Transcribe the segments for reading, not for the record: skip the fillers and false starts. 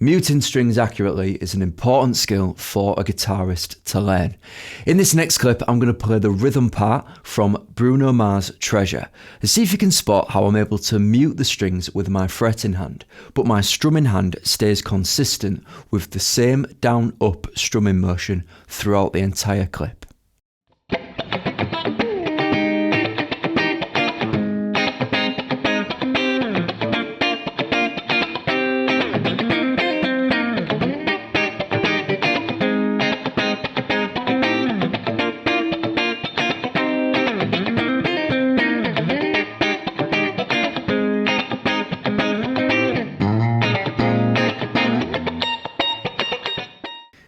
Muting strings accurately is an important skill for a guitarist to learn. In this next clip, I'm going to play the rhythm part from Bruno Mars' Treasure and see if you can spot how I'm able to mute the strings with my fretting hand, but my strumming hand stays consistent with the same down-up strumming motion throughout the entire clip.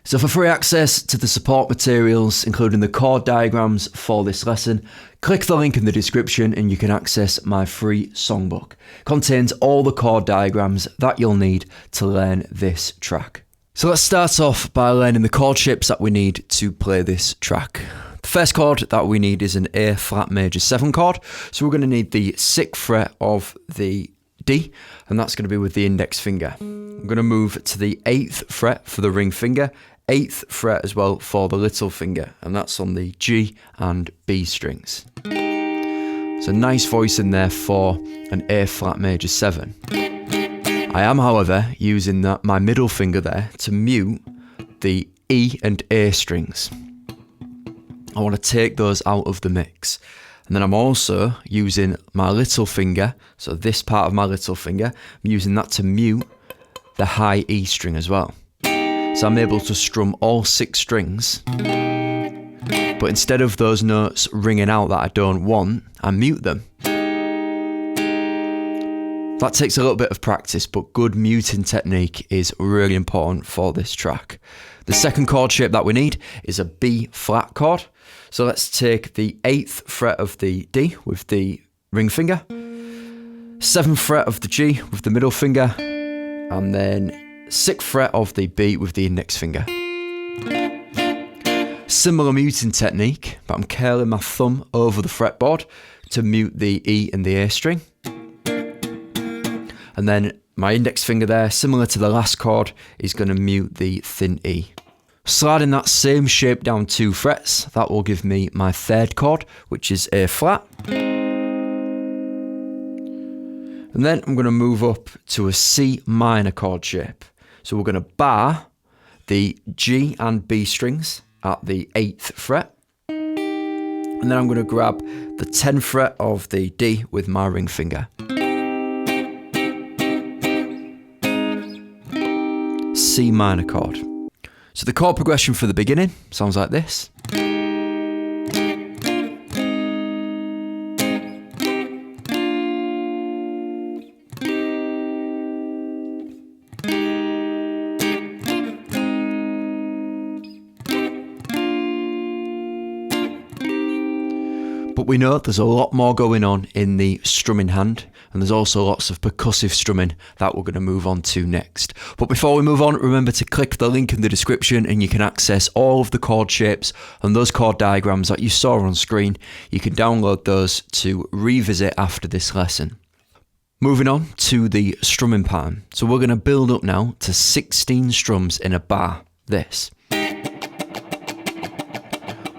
So for free access to the support materials, including the chord diagrams for this lesson, click the link in the description and you can access my free songbook. It contains all the chord diagrams that you'll need to learn this track. So let's start off by learning the chord shapes that we need to play this track. The first chord that we need is an A flat major 7 chord. So we're going to need the 6th fret of the D, and that's going to be with the index finger. I'm going to move to the 8th fret for the ring finger, 8th fret as well for the little finger, and that's on the G and B strings. So nice voice in there for an A flat major 7. I am, however, using my middle finger there to mute the E and A strings. I want to take those out of the mix. And then I'm also using my little finger, so this part of my little finger, I'm using that to mute the high E string as well. So I'm able to strum all 6 strings, but instead of those notes ringing out that I don't want, I mute them. That takes a little bit of practice, but good muting technique is really important for this track. The second chord shape that we need is a B flat chord. So let's take the 8th fret of the D with the ring finger, 7th fret of the G with the middle finger, and then 6th fret of the B with the index finger. Similar muting technique, but I'm curling my thumb over the fretboard to mute the E and the A string. And then my index finger there, similar to the last chord, is going to mute the thin E. Sliding that same shape down 2 frets, that will give me my 3rd chord, which is A flat. And then I'm going to move up to a C minor chord shape. So we're going to bar the G and B strings at the 8th fret. And then I'm going to grab the 10th fret of the D with my ring finger. C minor chord. So the chord progression for the beginning sounds like this. But we know there's a lot more going on in the strumming hand, and there's also lots of percussive strumming that we're going to move on to next. But before we move on, remember to click the link in the description and you can access all of the chord shapes and those chord diagrams that you saw on screen. You can download those to revisit after this lesson. Moving on to the strumming pattern. So we're going to build up now to 16 strums in a bar. This.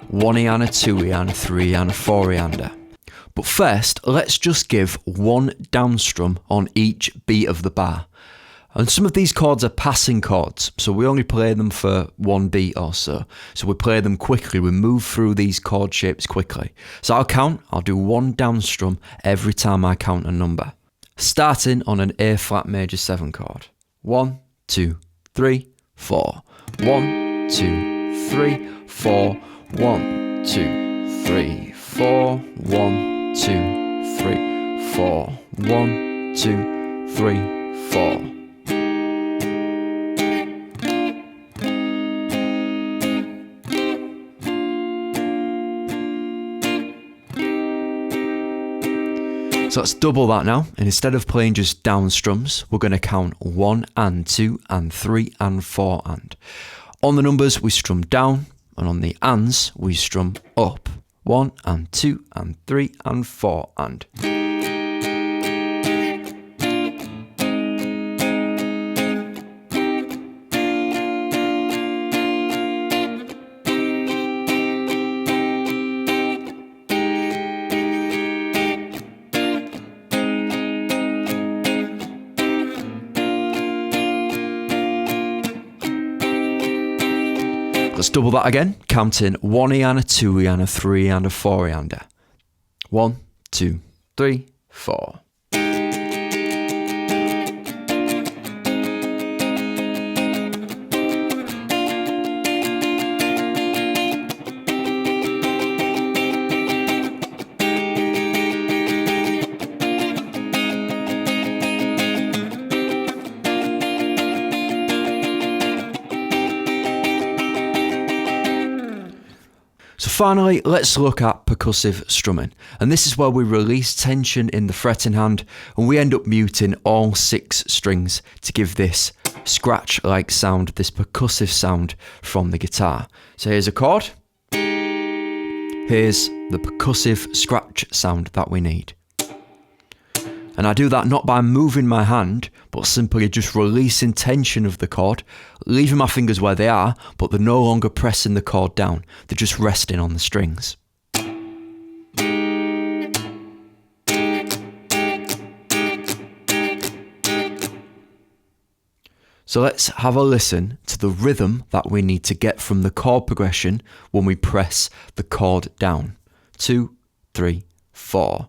1 eander, 2 eander, 3 eander, 4 eander. But first, let's just give one down strum on each beat of the bar. And some of these chords are passing chords, so we only play them for 1 beat or so. So we play them quickly, we move through these chord shapes quickly. So I'll do 1 down strum every time I count a number. Starting on an A flat major 7 chord. 1, 2, 3, 4. 1, 2, 3, 4. 1, 2, 3, 4. 1, 2, 3, 4. 1, 2, 3, 4. So let's double that now, and instead of playing just down strums, we're going to count 1 and 2 and 3 and 4 and. On the numbers we strum down, and on the ands we strum up. 1 and 2 and 3 and 4 and. Let's double that again, counting 1 Eana, 2 Eana, 3 Eana, 4 Eana. 1, 2, 3, 4. So finally, let's look at percussive strumming. And this is where we release tension in the fretting hand and we end up muting all 6 strings to give this scratch-like sound, this percussive sound from the guitar. So here's a chord. Here's the percussive scratch sound that we need. And I do that not by moving my hand, but simply just releasing tension of the chord, leaving my fingers where they are, but they're no longer pressing the chord down. They're just resting on the strings. So let's have a listen to the rhythm that we need to get from the chord progression when we press the chord down. 2, 3, 4.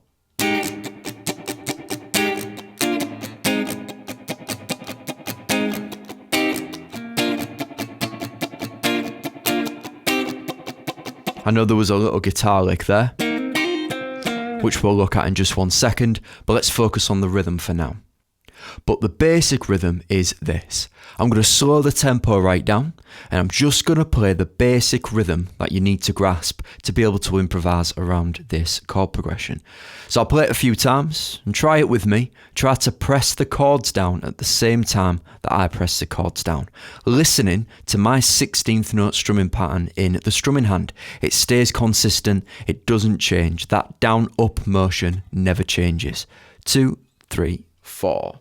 I know there was a little guitar lick there, which we'll look at in just 1 second, but let's focus on the rhythm for now. But the basic rhythm is this. I'm going to slow the tempo right down, and I'm just going to play the basic rhythm that you need to grasp to be able to improvise around this chord progression. So I'll play it a few times and try it with me. Try to press the chords down at the same time that I press the chords down. Listening to my 16th note strumming pattern in the strumming hand. It stays consistent, it doesn't change. That down-up motion never changes. 2, 3, 4.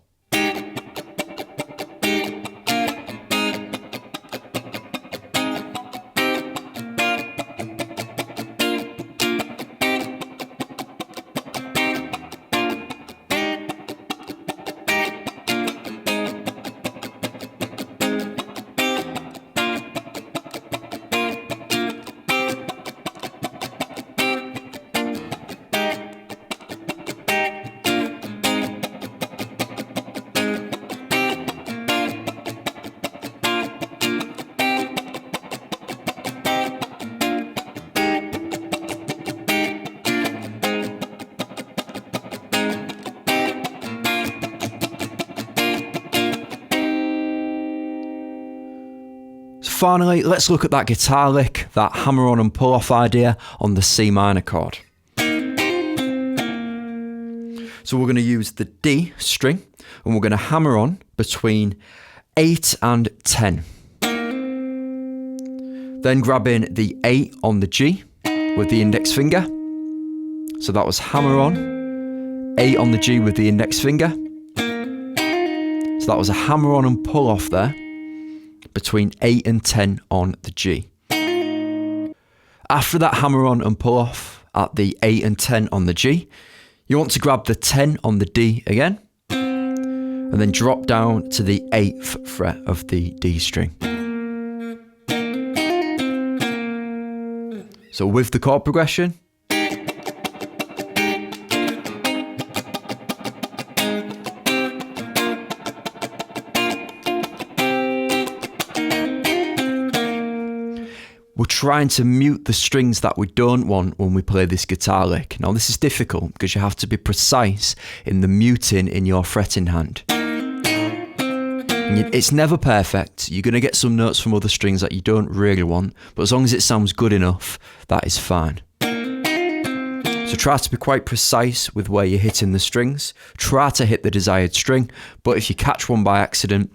Finally, let's look at that guitar lick, that hammer on and pull off idea on the C minor chord. So we're going to use the D string and we're going to hammer on between 8 and 10. Then grabbing the 8 on the G with the index finger. So that was hammer on, 8 on the G with the index finger. So that was a hammer on and pull off there. Between 8 and 10 on the G. After that hammer on and pull off at the 8 and 10 on the G, you want to grab the 10 on the D again, and then drop down to the 8th fret of the D string. So with the chord progression, we're trying to mute the strings that we don't want when we play this guitar lick. Now this is difficult because you have to be precise in the muting in your fretting hand. It's never perfect. You're going to get some notes from other strings that you don't really want, but as long as it sounds good enough, that is fine. So try to be quite precise with where you're hitting the strings. Try to hit the desired string, but if you catch one by accident,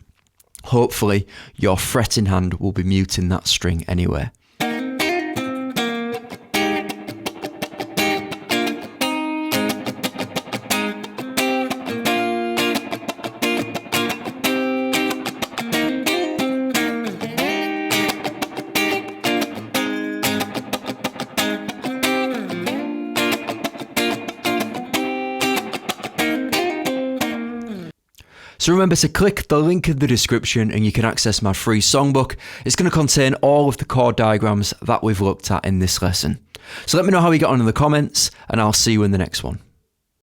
hopefully your fretting hand will be muting that string anyway. So remember to click the link in the description and you can access my free songbook. It's going to contain all of the chord diagrams that we've looked at in this lesson. So let me know how you got on in the comments, and I'll see you in the next one.